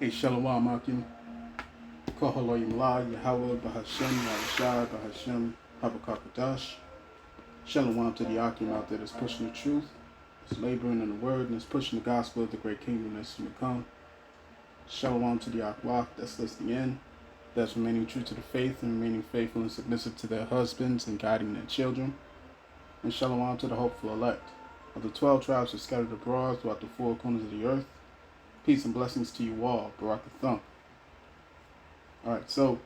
Hey, Shalom, Akim. Kohaloyim La, Yahawah Bahashem Yahawashi. Shalom to the Akim out there that's pushing the truth, that's laboring in the word, and that's pushing the gospel of the great kingdom that's to come. Shalom to the Akwah that's listening in, that's remaining true to the faith and remaining faithful and submissive to their husbands and guiding their children. And shalom to the hopeful elect of the 12 tribes that scattered abroad throughout the four corners of the earth. Peace and blessings to you all. Barak Thump. Alright, so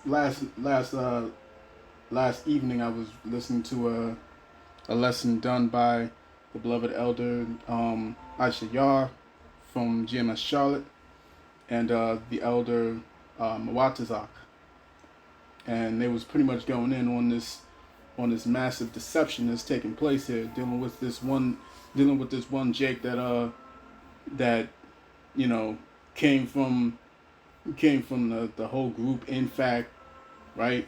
last evening I was listening to a lesson done by the beloved elder Aisha Yar from GMS Charlotte and the elder Mawatazak, and they was pretty much going in on this massive deception that's taking place here, dealing with this one Jake that you know came from the whole group, in fact, right,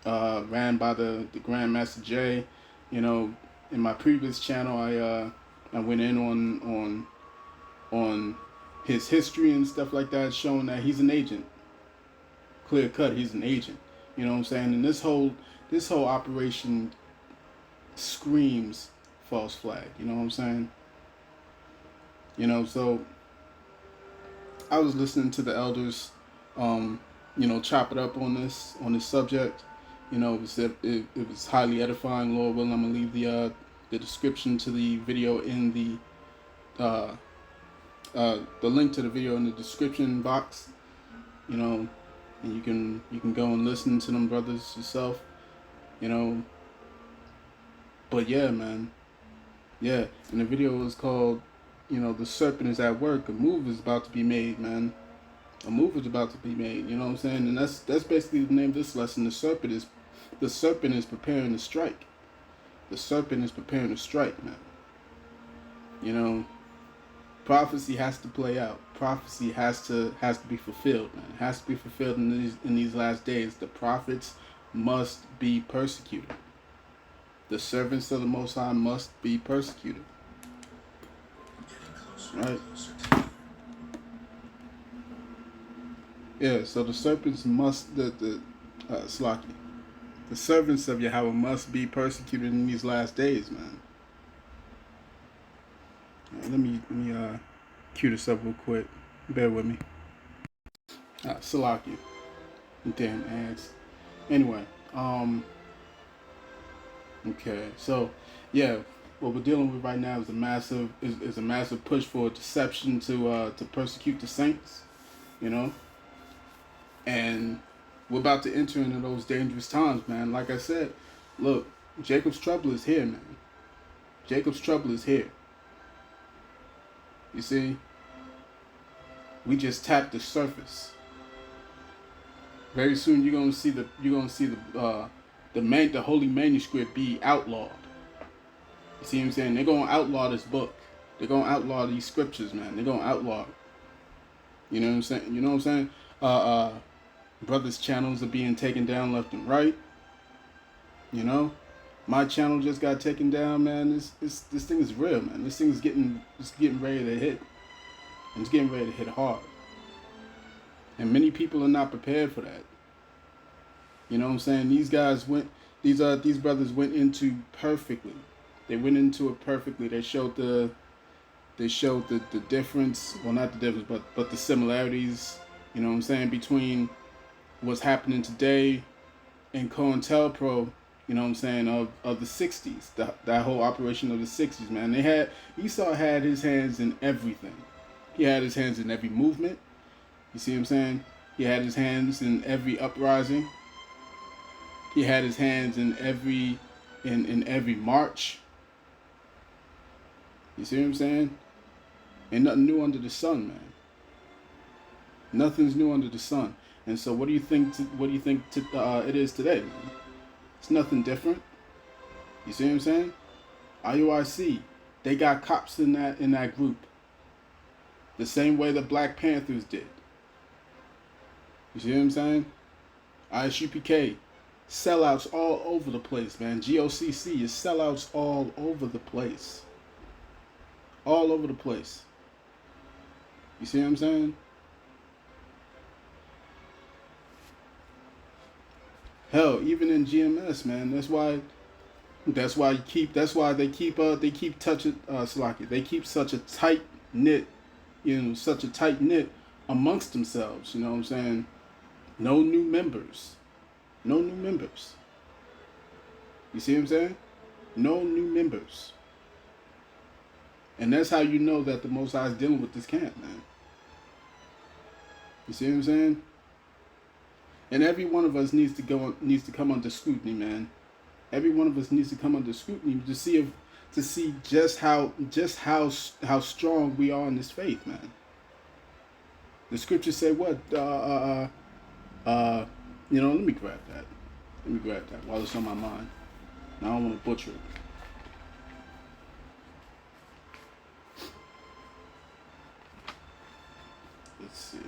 ran by the Grandmaster J. You know, in my previous channel I went in on his history and stuff like that, showing that he's an agent, clear cut, he's an agent, you know what I'm saying. And this whole operation screams false flag, you know what I'm saying. You know, so I was listening to the elders, you know, chop it up on this subject. You know, it was highly edifying. Lord willing, I'm gonna leave the description to the video in the link to the video in the description box. You know, and you can go and listen to them brothers yourself. You know, but yeah, man, yeah. And the video was called, you know, the serpent is at work. A move is about to be made, man. A move is about to be made. You know what I'm saying? And that's basically the name of this lesson. The serpent is preparing to strike. The serpent is preparing to strike, man. You know, prophecy has to play out. Prophecy has to be fulfilled, man. It has to be fulfilled in these last days. The prophets must be persecuted. The servants of the Most High must be persecuted. Right? Yeah, so the serpents must, the servants of Yahweh must be persecuted in these last days, man. Right, let me cue this up real quick. Bear with me. Salaki. Damn ads. Anyway, okay, so yeah, what we're dealing with right now is a massive push for deception to persecute the saints, you know, and we're about to enter into those dangerous times, man. Like I said, look, Jacob's trouble is here, man. Jacob's trouble is here. You see, we just tapped the surface. Very soon you're gonna see the holy manuscript be outlawed. You see what I'm saying? They're gonna outlaw this book. They're gonna outlaw these scriptures, man. They're gonna outlaw it. You know what I'm saying? You know what I'm saying? Brothers' channels are being taken down left and right. You know, my channel just got taken down, man. This thing is real, man. This thing is getting ready to hit, and it's getting ready to hit hard. And many people are not prepared for that. You know what I'm saying? These brothers went into perfectly. They went into it perfectly. They showed the difference. Well, not the difference, but the similarities. You know what I'm saying, between what's happening today and COINTELPRO. You know what I'm saying, of the 60s. That whole operation of the 60s, man. Esau had his hands in everything. He had his hands in every movement. You see what I'm saying? He had his hands in every uprising. He had his hands in every march. You see what I'm saying? Ain't nothing new under the sun, man. Nothing's new under the sun. And so, what do you think it is today, man? It's nothing different. You see what I'm saying? IUIC, they got cops in that group. The same way the Black Panthers did. You see what I'm saying? ISUPK, sellouts all over the place, man. GOCC is sellouts all over the place. All over the place. You see what I'm saying? Hell, even in GMS, man. That's why they keep touching Salaki. They keep such a tight knit, such a tight knit amongst themselves. You know what I'm saying? No new members. No new members. You see what I'm saying? No new members. And that's how you know that the Most High is dealing with this camp, man. You see what I'm saying? And every one of us needs to come under scrutiny, man. Every one of us needs to come under scrutiny to see just how strong we are in this faith, man. The scriptures say what? Let me grab that. Let me grab that while it's on my mind. I don't want to butcher it. Let's see.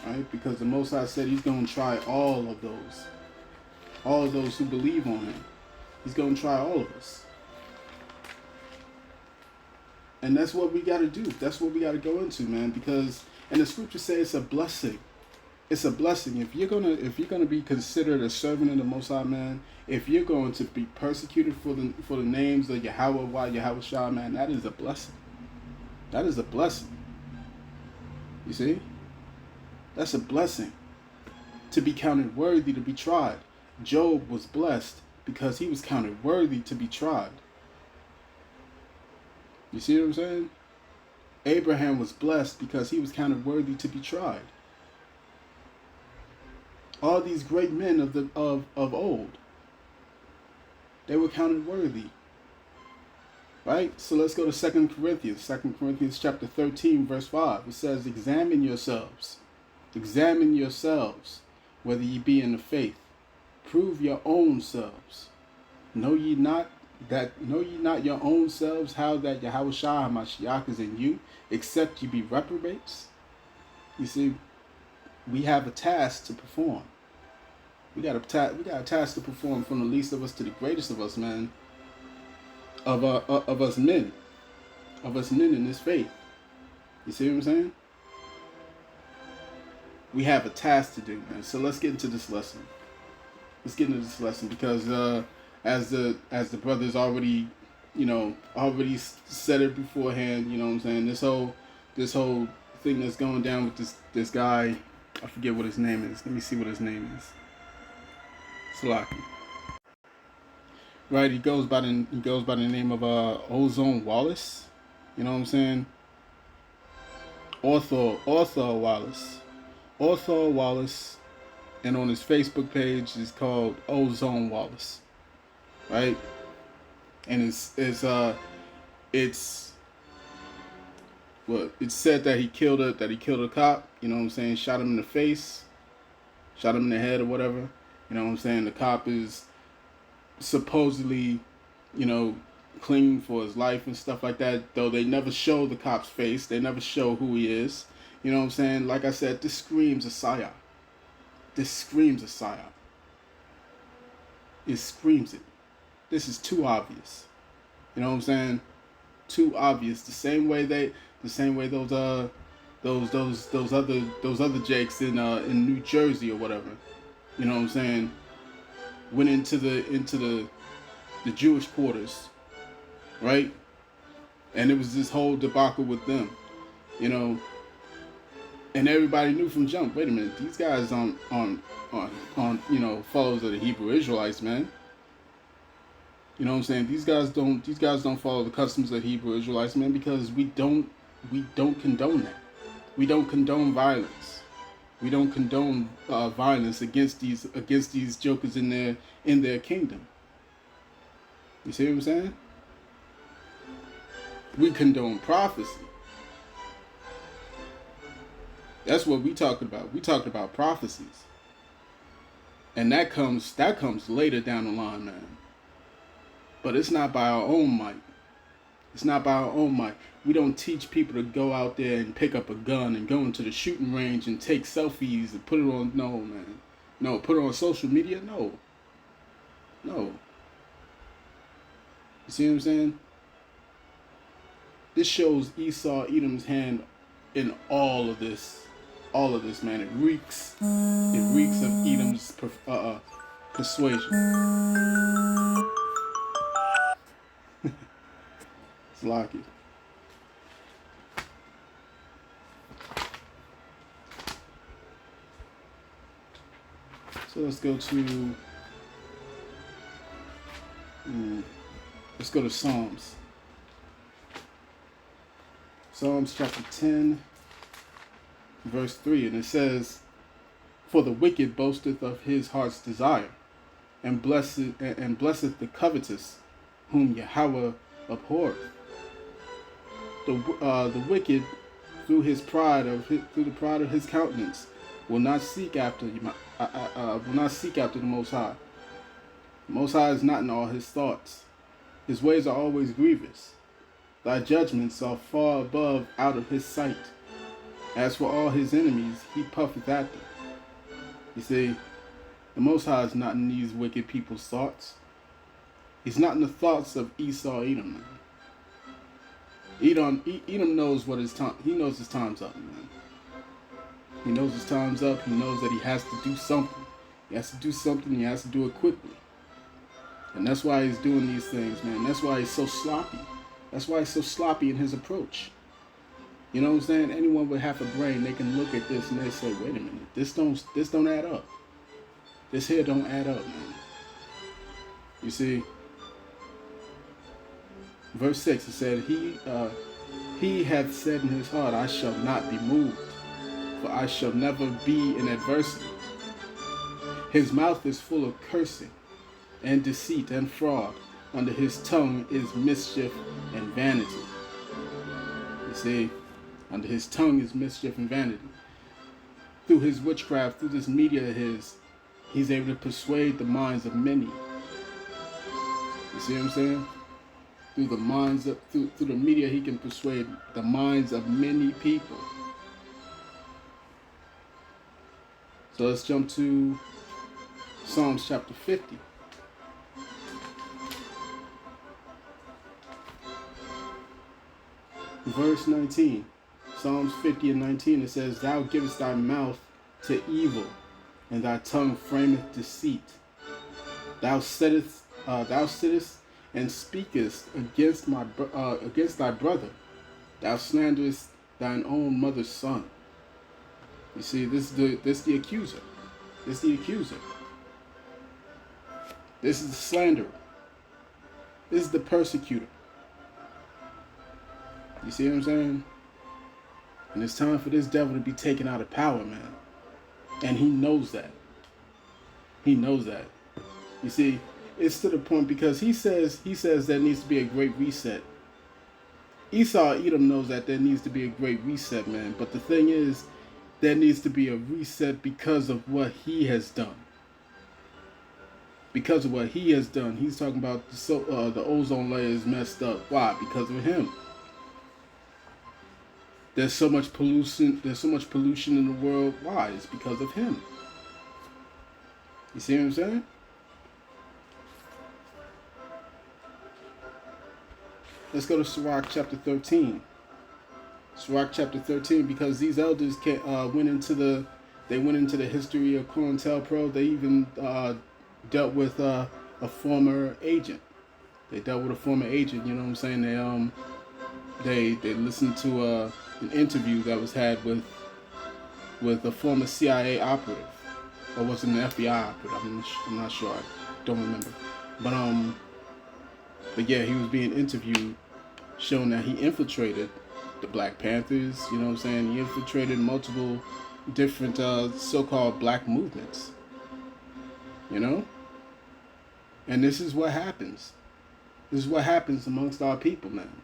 Right? Because the Most High said he's going to try all of those who believe on him. He's going to try all of us. And that's what we got to do. That's what we got to go into, man. Because, and the scriptures say it's a blessing. It's a blessing. If you're gonna be considered a servant of the Most High, man, if you're going to be persecuted for the names of Yahawah, Yahawashi, man, that is a blessing. That is a blessing. You see? That's a blessing. To be counted worthy to be tried. Job was blessed because he was counted worthy to be tried. You see what I'm saying? Abraham was blessed because he was counted worthy to be tried. All these great men of old, they were counted worthy. Right? So let's go to 2 Corinthians. 2 Corinthians chapter 13, verse 5. It says, examine yourselves, whether ye be in the faith. Prove your own selves. Know ye not your own selves how that Yahawah HaMashiach is in you, except ye be reprobates? You see, we have a task to perform. We got a task to perform, from the least of us to the greatest of us, man. Of us men in this faith. You see what I'm saying? We have a task to do, man. So let's get into this lesson. Let's get into this lesson because as the brothers already said it beforehand. You know what I'm saying? This whole thing that's going down with this guy. I forget what his name is. Let me see what his name is. Salaki. Right, he goes by the name of Ozone Wallace. You know what I'm saying? Arthur Wallace, and on his Facebook page is called Ozone Wallace. Right? And it's said that he killed a cop, you know what I'm saying, shot him in the face, shot him in the head or whatever. You know what I'm saying? The cop is supposedly, clinging for his life and stuff like that, though they never show the cop's face. They never show who he is. You know what I'm saying? Like I said, this screams a psyop. This screams a psyop. It screams it. This is too obvious. You know what I'm saying? Too obvious. The same way those other Jakes in New Jersey or whatever, you know what I'm saying, went into the Jewish quarters, right? And it was this whole debacle with them, and everybody knew from jump. Wait a minute, these guys on followers of the Hebrew Israelites, man. You know what I'm saying? These guys don't follow the customs of Hebrew Israelites, man, because we don't condone that. We don't condone violence. We don't condone violence against these jokers in their kingdom. You see what I'm saying? We condone prophecy. That's what we talk about. We talk about prophecies. And that comes later down the line, man. But it's not by our own might. It's not by our own might. We don't teach people to go out there and pick up a gun and go into the shooting range and take selfies and put it on. No, man. No, put it on social media? No. No. You see what I'm saying? This shows Esau, Edom's hand in all of this. All of this, man. It reeks of Edom's persuasion. It's lucky. So let's go to Psalms. Psalms chapter 10, verse 3, and it says, "For the wicked boasteth of his heart's desire, and blesseth the covetous, whom Yahawah abhorreth." The wicked, through the pride of his countenance, will not seek after the Most High. The Most High is not in all his thoughts. His ways are always grievous. Thy judgments are far above out of his sight. As for all his enemies, he puffeth at them. You see, the Most High is not in these wicked people's thoughts. He's not in the thoughts of Esau, Edom. Edom knows what his time. He knows his time's up, man. He knows his time's up. He knows that he has to do something. He has to do something. He has to do it quickly. And that's why he's doing these things, man. That's why he's so sloppy. That's why he's so sloppy in his approach. You know what I'm saying? Anyone with half a brain, they can look at this and they say, "Wait a minute, this don't add up. This here don't add up, man." You see, verse 6, it said, He hath said in his heart, I shall not be moved, for I shall never be in adversity. His mouth is full of cursing, and deceit, and fraud. Under his tongue is mischief and vanity. You see, under his tongue is mischief and vanity. Through his witchcraft, through this media of his, he's able to persuade the minds of many. You see what I'm saying? Through the media, he can persuade the minds of many people. So let's jump to Psalms chapter 50. Verse 19. Psalms 50 and 19, it says, Thou givest thy mouth to evil, and thy tongue frameth deceit. Thou sittest and speakest against thy brother. Thou slanderest thine own mother's son. You see, this is the accuser. This is the accuser. This is the slanderer. This is the persecutor. You see what I'm saying? And it's time for this devil to be taken out of power, man. And he knows that. He knows that. You see, it's to the point because he says there needs to be a great reset. Esau, Edom knows that there needs to be a great reset, man. But the thing is, there needs to be a reset because of what he has done. Because of what he has done. He's talking about the ozone layer is messed up. Why? Because of him. There's so much pollution. There's so much pollution in the world. Why? It's because of him. You see what I'm saying? Let's go to Sirach chapter 13. Sirach chapter 13, because these elders went into the history of COINTELPRO. They even dealt with a former agent. They dealt with a former agent. You know what I'm saying? They listened to an interview that was had with a former CIA operative, or was it an FBI operative? I'm not sure. I don't remember. But yeah, he was being interviewed, showing that he infiltrated the Black Panthers. You know what I'm saying? He infiltrated multiple different so-called black movements. You know? And this is what happens. This is what happens amongst our people, man.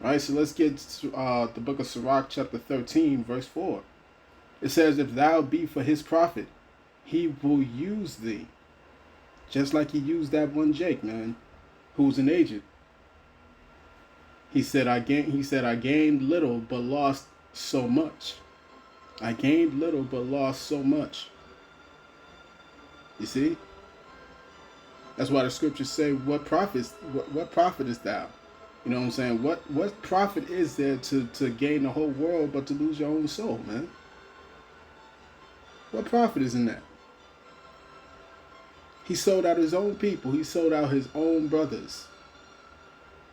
Alright, so let's get to the book of Sirach chapter 13, verse 4. It says, If thou be for his profit, he will use thee. Just like he used that one Jake, man, who was an agent. He said, I gained little, but lost so much. I gained little, but lost so much. You see? That's why the scriptures say, what profit is thou? You know what I'm saying? What profit is there to gain the whole world but to lose your own soul, man? What profit is in that? He sold out his own people. He sold out his own brothers.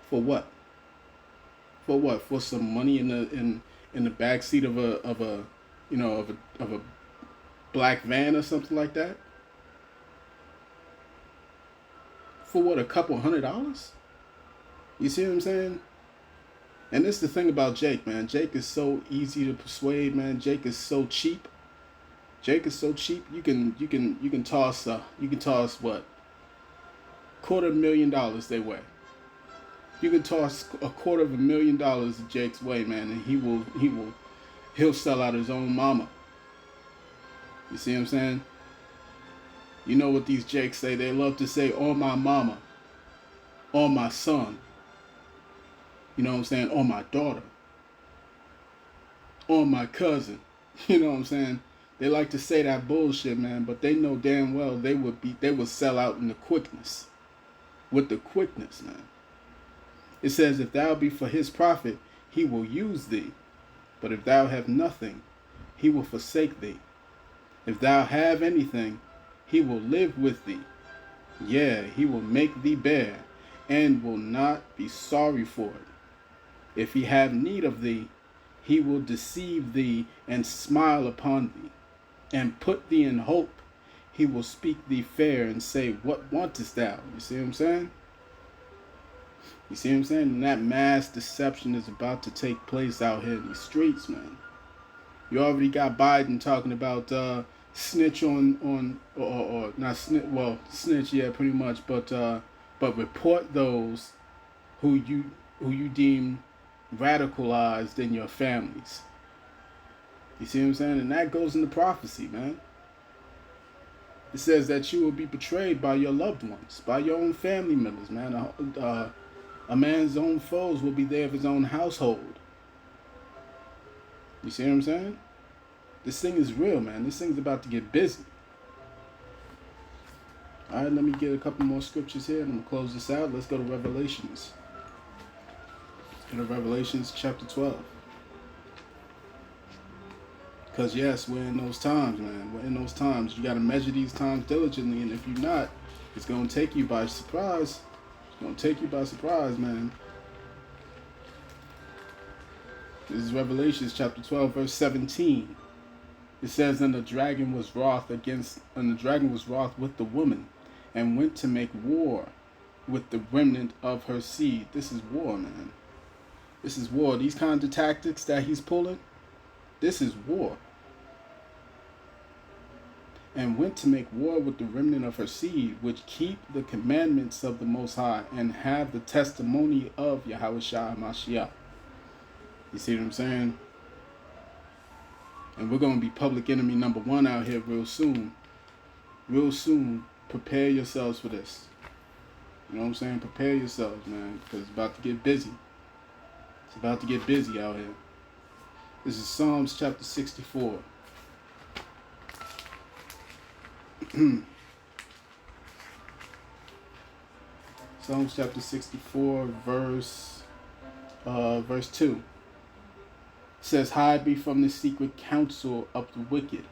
For what? For what? For some money in the backseat of a black van or something like that? For what, a couple $100? You see what I'm saying? And this is the thing about Jake, man. Jake is so easy to persuade, man. Jake is so cheap. Jake is so cheap. You can toss what? $250,000 they weigh. You can toss $250,000 Jake's way, man, and he'll sell out his own mama. You see what I'm saying? You know what these Jakes say? They love to say, "Oh my mama," "Oh my son." You know what I'm saying? "Oh my daughter," "Oh my cousin." You know what I'm saying? They like to say that bullshit, man, but they know damn well they would sell out in the quickness. With the quickness, man. It says, "If thou be for his profit, he will use thee. But if thou have nothing, he will forsake thee. If thou have anything, he will live with thee. Yea, he will make thee bear, and will not be sorry for it. If he have need of thee, he will deceive thee, and smile upon thee, and put thee in hope. He will speak thee fair, and say, What wantest thou?" You see what I'm saying? You see what I'm saying? And that mass deception is about to take place out here in these streets, man. You already got Biden talking about snitch or not snitch, well, snitch, yeah, pretty much, but report those who you deem radicalized in your families. You see what I'm saying? And that goes into prophecy, man. It says that you will be betrayed by your loved ones, by your own family members, man. A man's own foes will be there of his own household. You see what I'm saying? This thing is real, man. This thing's about to get busy. All right, let me get a couple more scriptures here, and I'm going to close this out. Let's go to Revelations. Let's go to Revelations chapter 12. Because, yes, we're in those times, man. We're in those times. You got to measure these times diligently, and if you're not, it's going to take you by surprise. It's going to take you by surprise, man. This is Revelations chapter 12, verse 17. It says, And the dragon was wroth with the woman, and went to make war with the remnant of her seed. This is war, man. This is war. These kinds of tactics that he's pulling, this is war. And went to make war with the remnant of her seed, which keep the commandments of the Most High, and have the testimony of Yahawah Mashiach. You see what I'm saying? And we're going to be public enemy number 1 out here real soon. Real soon. Prepare yourselves for this. You know what I'm saying? Prepare yourselves, man, because it's about to get busy. It's about to get busy out here. This is Psalms chapter 64. Psalms chapter 64, verse 2. Says, Hide me from the secret counsel of the wicked,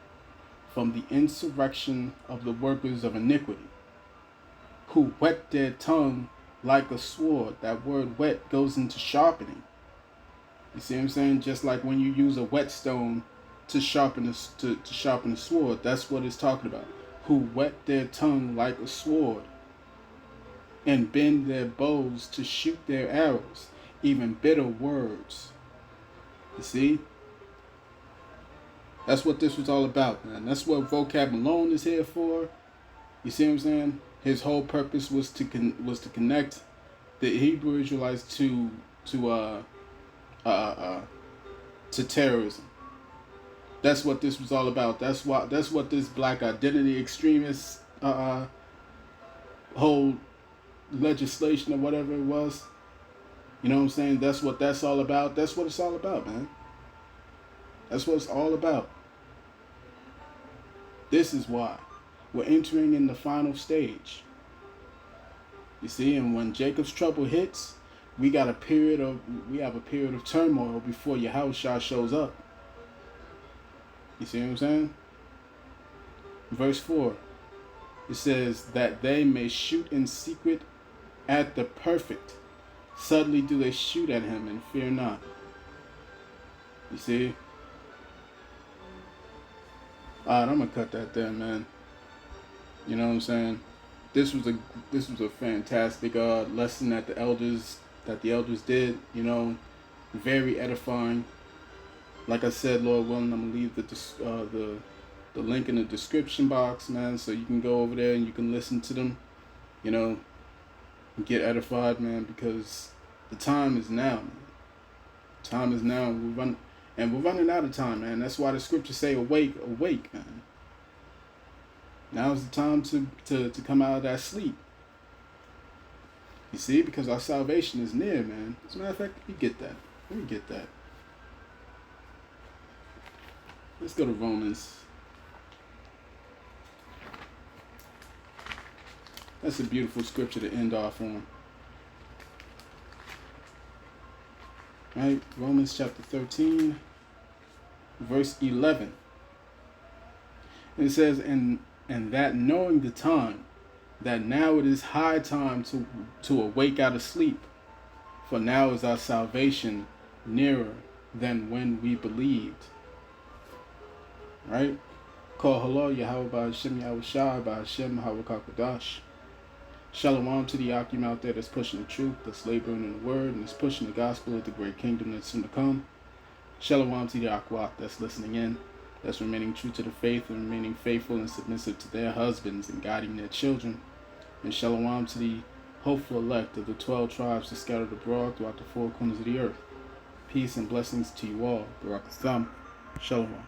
from the insurrection of the workers of iniquity, who whet their tongue like a sword. That word wet goes into sharpening. You see what I'm saying? Just like when you use a whetstone to sharpen a sword, that's what it's talking about. Who whet their tongue like a sword, and bend their bows to shoot their arrows, even bitter words. You see? That's what this was all about, man. That's what vocab alone is here for. You see what I'm saying? His whole purpose was to connect the Hebrew Israelites to terrorism. That's what this was all about. That's what this black identity extremist whole legislation or whatever it was. You know what I'm saying? That's what that's all about. That's what it's all about, man. That's what it's all about. This is why. We're entering in the final stage. You see, and when Jacob's trouble hits, we have a period of turmoil before Yahushua shows up. You see what I'm saying? Verse 4. It says that they may shoot in secret at the perfect. Suddenly do they shoot at him and fear not. You see? Alright, I'm gonna cut that there, man. You know what I'm saying? This was a fantastic lesson that the elders did. You know, very edifying. Like I said, Lord willing, I'm gonna leave the link in the description box, man, so you can go over there and you can listen to them. You know, and get edified, man, because the time is now, man. Time is now. We're running out of time, man. That's why the scriptures say, awake, awake, man. Now's the time to come out of that sleep. You see, because our salvation is near, man. As a matter of fact, let me get that. Let's go to Romans. That's a beautiful scripture to end off on. Right? Romans chapter 13, verse 11. And it says, and that knowing the time, that now it is high time to awake out of sleep, for now is our salvation nearer than when we believed. Right? Call hello, Yahawah Bahashem Yahawashi, Bahashem Yahawashi. Shalom to the Akim out there that's pushing the truth, that's laboring in the word, and that's pushing the gospel of the great kingdom that's soon to come. Shalom to the Akwat that's listening in, that's remaining true to the faith and remaining faithful and submissive to their husbands and guiding their children. And shalom to the hopeful elect of the 12 tribes that scattered abroad throughout the four corners of the earth. Peace and blessings to you all. Barak Atham. Shalom.